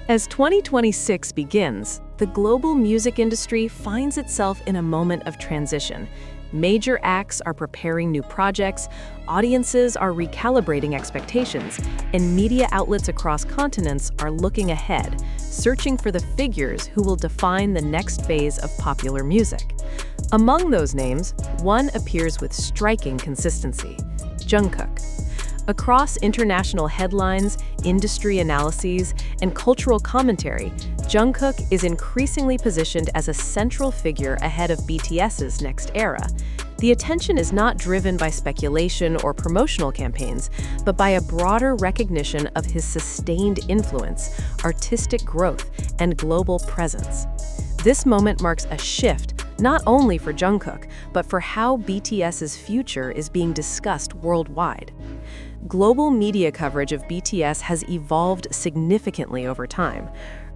As 2026 begins, the global music industry finds itself in a moment of transition. Major acts are preparing new projects, audiences are recalibrating expectations, and media outlets across continents are looking ahead, searching for the figures who will define the next phase of popular music. Among those names, one appears with striking consistency: Jungkook. Across international headlines, industry analyses, and cultural commentary, Jungkook is increasingly positioned as a central figure ahead of BTS's next era. The attention is not driven by speculation or promotional campaigns, but by a broader recognition of his sustained influence, artistic growth, and global presence. This moment marks a shift not only for Jungkook, but for how BTS's future is being discussed worldwide. Global media coverage of BTS has evolved significantly over time.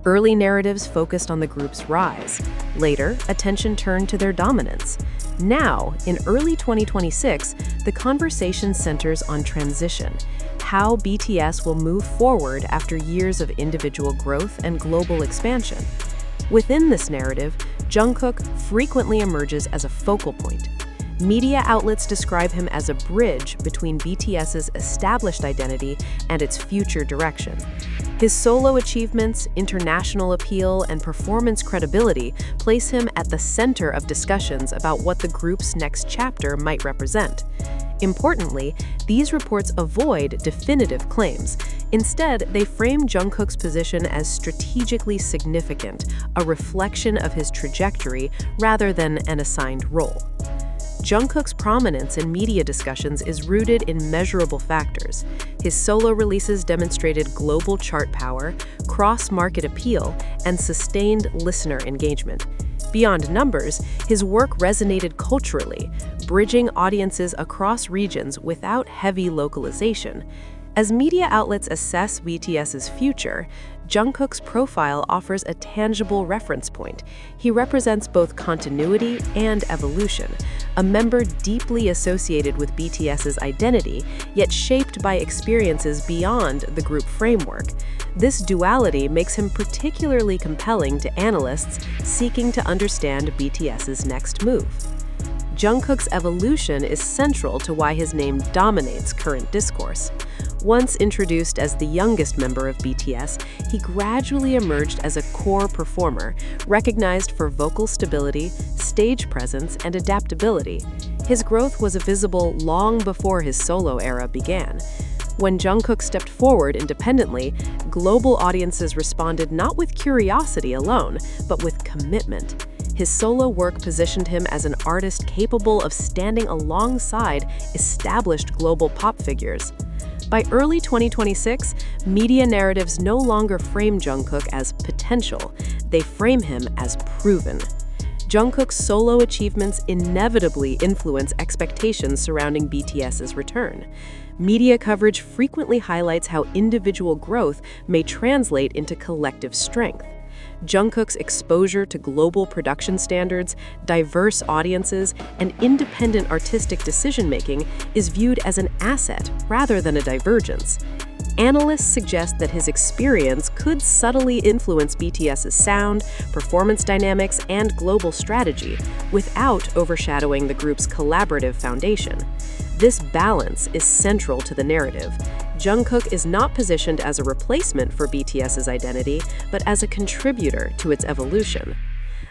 Early narratives focused on the group's rise. Later, attention turned to their dominance. Now, in early 2026, the conversation centers on transition, how BTS will move forward after years of individual growth and global expansion. Within this narrative, Jungkook frequently emerges as a focal point. Media outlets describe him as a bridge between BTS's established identity and its future direction. His solo achievements, international appeal, and performance credibility place him at the center of discussions about what the group's next chapter might represent. Importantly, these reports avoid definitive claims. Instead, they frame Jungkook's position as strategically significant, a reflection of his trajectory rather than an assigned role. Jungkook's prominence in media discussions is rooted in measurable factors. His solo releases demonstrated global chart power, cross-market appeal, and sustained listener engagement. Beyond numbers, his work resonated culturally, bridging audiences across regions without heavy localization. As media outlets assess BTS's future, Jungkook's profile offers a tangible reference point. He represents both continuity and evolution, a member deeply associated with BTS's identity, yet shaped by experiences beyond the group framework. This duality makes him particularly compelling to analysts seeking to understand BTS's next move. Jungkook's evolution is central to why his name dominates current discourse. Once introduced as the youngest member of BTS, he gradually emerged as a core performer, recognized for vocal stability, stage presence, and adaptability. His growth was visible long before his solo era began. When Jungkook stepped forward independently, global audiences responded not with curiosity alone, but with commitment. His solo work positioned him as an artist capable of standing alongside established global pop figures. By early 2026, media narratives no longer frame Jungkook as potential, they frame him as proven. Jungkook's solo achievements inevitably influence expectations surrounding BTS's return. Media coverage frequently highlights how individual growth may translate into collective strength. Jungkook's exposure to global production standards, diverse audiences, and independent artistic decision-making is viewed as an asset rather than a divergence. Analysts suggest that his experience could subtly influence BTS's sound, performance dynamics, and global strategy, without overshadowing the group's collaborative foundation. This balance is central to the narrative. Jungkook is not positioned as a replacement for BTS's identity, but as a contributor to its evolution.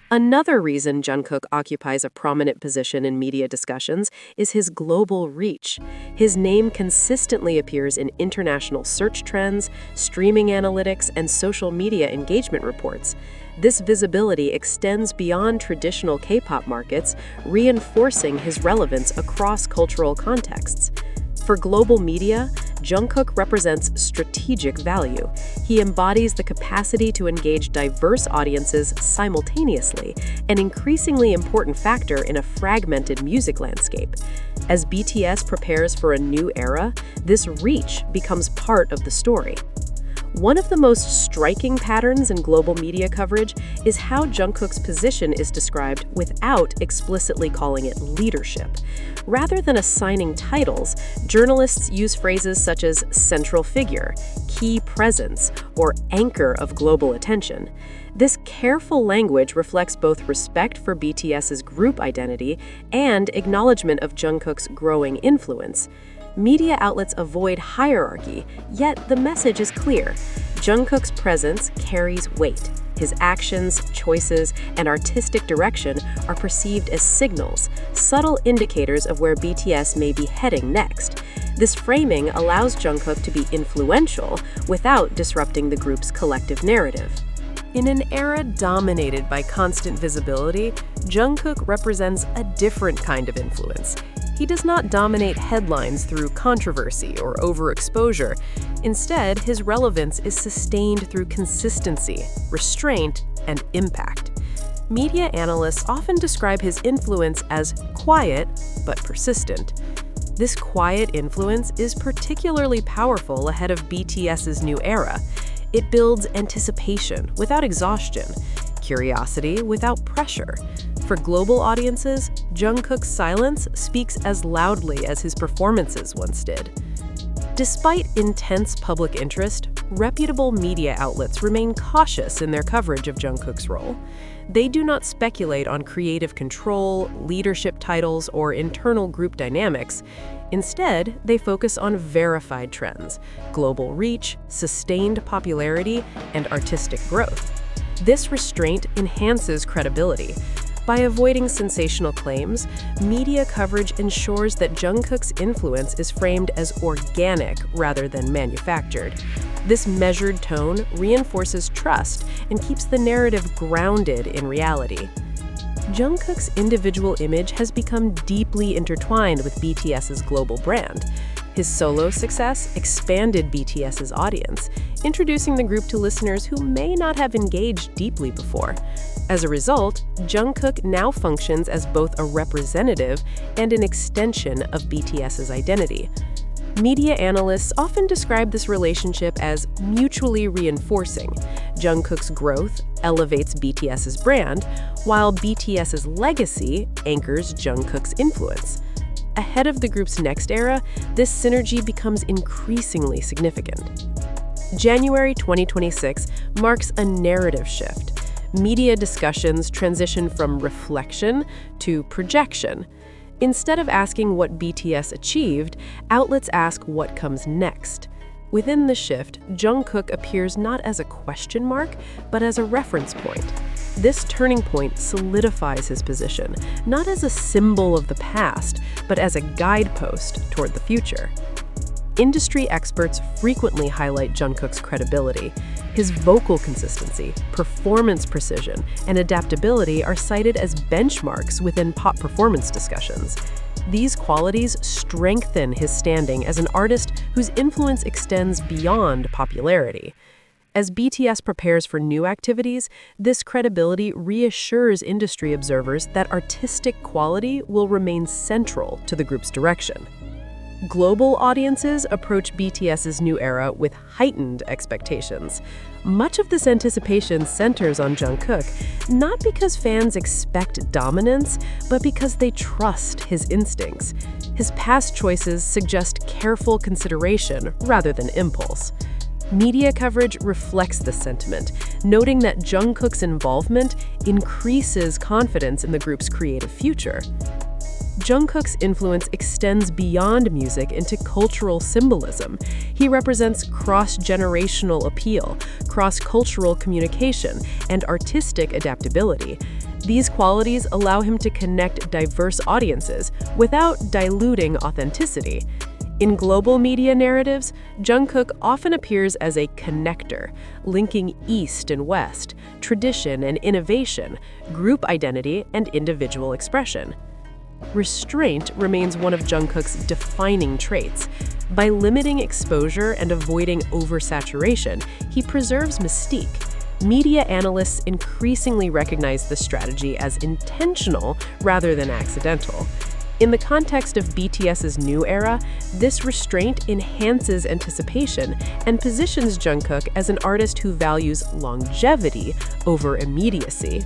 Another reason Jungkook occupies a prominent position in media discussions is his global reach. His name consistently appears in international search trends, streaming analytics, and social media engagement reports. This visibility extends beyond traditional K-pop markets, reinforcing his relevance across cultural contexts. For global media, Jungkook represents strategic value. He embodies the capacity to engage diverse audiences simultaneously, an increasingly important factor in a fragmented music landscape. As BTS prepares for a new era, this reach becomes part of the story. One of the most striking patterns in global media coverage is how Jungkook's position is described without explicitly calling it leadership. Rather than assigning titles, journalists use phrases such as central figure, key presence, or anchor of global attention. This careful language reflects both respect for BTS's group identity and acknowledgement of Jungkook's growing influence. Media outlets avoid hierarchy, yet the message is clear. Jungkook's presence carries weight. His actions, choices, and artistic direction are perceived as signals, subtle indicators of where BTS may be heading next. This framing allows Jungkook to be influential without disrupting the group's collective narrative. In an era dominated by constant visibility, Jungkook represents a different kind of influence. He does not dominate headlines through controversy or overexposure. Instead, his relevance is sustained through consistency, restraint, and impact. Media analysts often describe his influence as quiet but persistent. This quiet influence is particularly powerful ahead of BTS's new era. It builds anticipation without exhaustion, curiosity without pressure. For global audiences, Jungkook's silence speaks as loudly as his performances once did. Despite intense public interest, reputable media outlets remain cautious in their coverage of Jungkook's role. They do not speculate on creative control, leadership titles, or internal group dynamics. Instead, they focus on verified trends, global reach, sustained popularity, and artistic growth. This restraint enhances credibility. By avoiding sensational claims, media coverage ensures that Jungkook's influence is framed as organic rather than manufactured. This measured tone reinforces trust and keeps the narrative grounded in reality. Jungkook's individual image has become deeply intertwined with BTS's global brand. His solo success expanded BTS's audience, introducing the group to listeners who may not have engaged deeply before. As a result, Jungkook now functions as both a representative and an extension of BTS's identity. Media analysts often describe this relationship as mutually reinforcing. Jungkook's growth elevates BTS's brand, while BTS's legacy anchors Jungkook's influence. Ahead of the group's next era, this synergy becomes increasingly significant. January 2026 marks a narrative shift. Media discussions transition from reflection to projection. Instead of asking what BTS achieved, outlets ask what comes next. Within the shift, Jungkook appears not as a question mark, but as a reference point. This turning point solidifies his position, not as a symbol of the past, but as a guidepost toward the future. Industry experts frequently highlight Jungkook's credibility. His vocal consistency, performance precision, and adaptability are cited as benchmarks within pop performance discussions. These qualities strengthen his standing as an artist whose influence extends beyond popularity. As BTS prepares for new activities, this credibility reassures industry observers that artistic quality will remain central to the group's direction. Global audiences approach BTS's new era with heightened expectations. Much of this anticipation centers on Jungkook, not because fans expect dominance, but because they trust his instincts. His past choices suggest careful consideration rather than impulse. Media coverage reflects this sentiment, noting that Jungkook's involvement increases confidence in the group's creative future. Jungkook's influence extends beyond music into cultural symbolism. He represents cross-generational appeal, cross-cultural communication, and artistic adaptability. These qualities allow him to connect diverse audiences without diluting authenticity. In global media narratives, Jungkook often appears as a connector, linking East and West, tradition and innovation, group identity and individual expression. Restraint remains one of Jungkook's defining traits. By limiting exposure and avoiding oversaturation, he preserves mystique. Media analysts increasingly recognize this strategy as intentional rather than accidental. In the context of BTS's new era, this restraint enhances anticipation and positions Jungkook as an artist who values longevity over immediacy.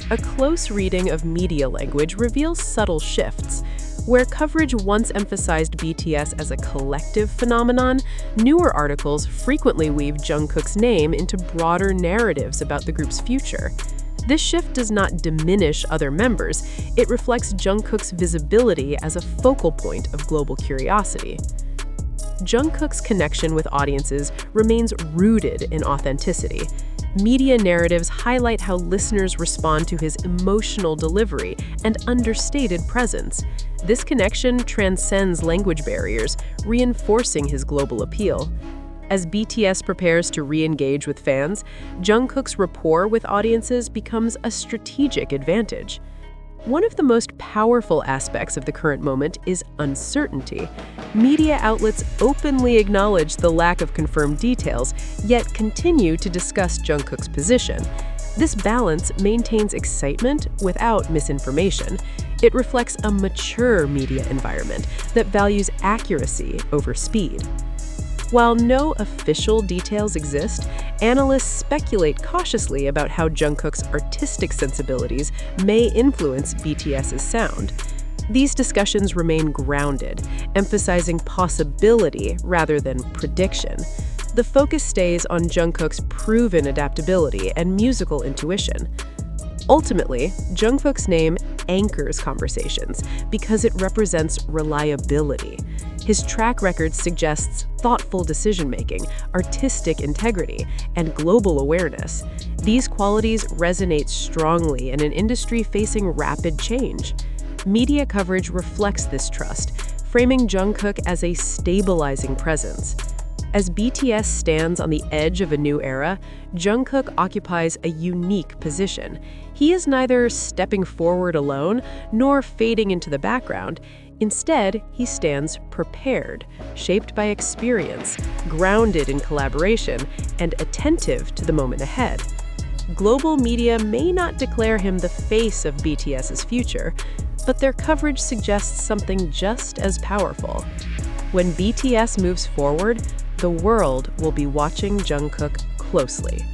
A close reading of media language reveals subtle shifts. Where coverage once emphasized BTS as a collective phenomenon, newer articles frequently weave Jungkook's name into broader narratives about the group's future. This shift does not diminish other members, it reflects Jungkook's visibility as a focal point of global curiosity. Jungkook's connection with audiences remains rooted in authenticity. Media narratives highlight how listeners respond to his emotional delivery and understated presence. This connection transcends language barriers, reinforcing his global appeal. As BTS prepares to re-engage with fans, Jungkook's rapport with audiences becomes a strategic advantage. One of the most powerful aspects of the current moment is uncertainty. Media outlets openly acknowledge the lack of confirmed details, yet continue to discuss Jungkook's position. This balance maintains excitement without misinformation. It reflects a mature media environment that values accuracy over speed. While no official details exist, analysts speculate cautiously about how Jungkook's artistic sensibilities may influence BTS's sound. These discussions remain grounded, emphasizing possibility rather than prediction. The focus stays on Jungkook's proven adaptability and musical intuition. Ultimately, Jungkook's name anchors conversations because it represents reliability. His track record suggests thoughtful decision-making, artistic integrity, and global awareness. These qualities resonate strongly in an industry facing rapid change. Media coverage reflects this trust, framing Jungkook as a stabilizing presence. As BTS stands on the edge of a new era, Jungkook occupies a unique position. He is neither stepping forward alone nor fading into the background. Instead, he stands prepared, shaped by experience, grounded in collaboration, and attentive to the moment ahead. Global media may not declare him the face of BTS's future, but their coverage suggests something just as powerful. When BTS moves forward, the world will be watching Jungkook closely.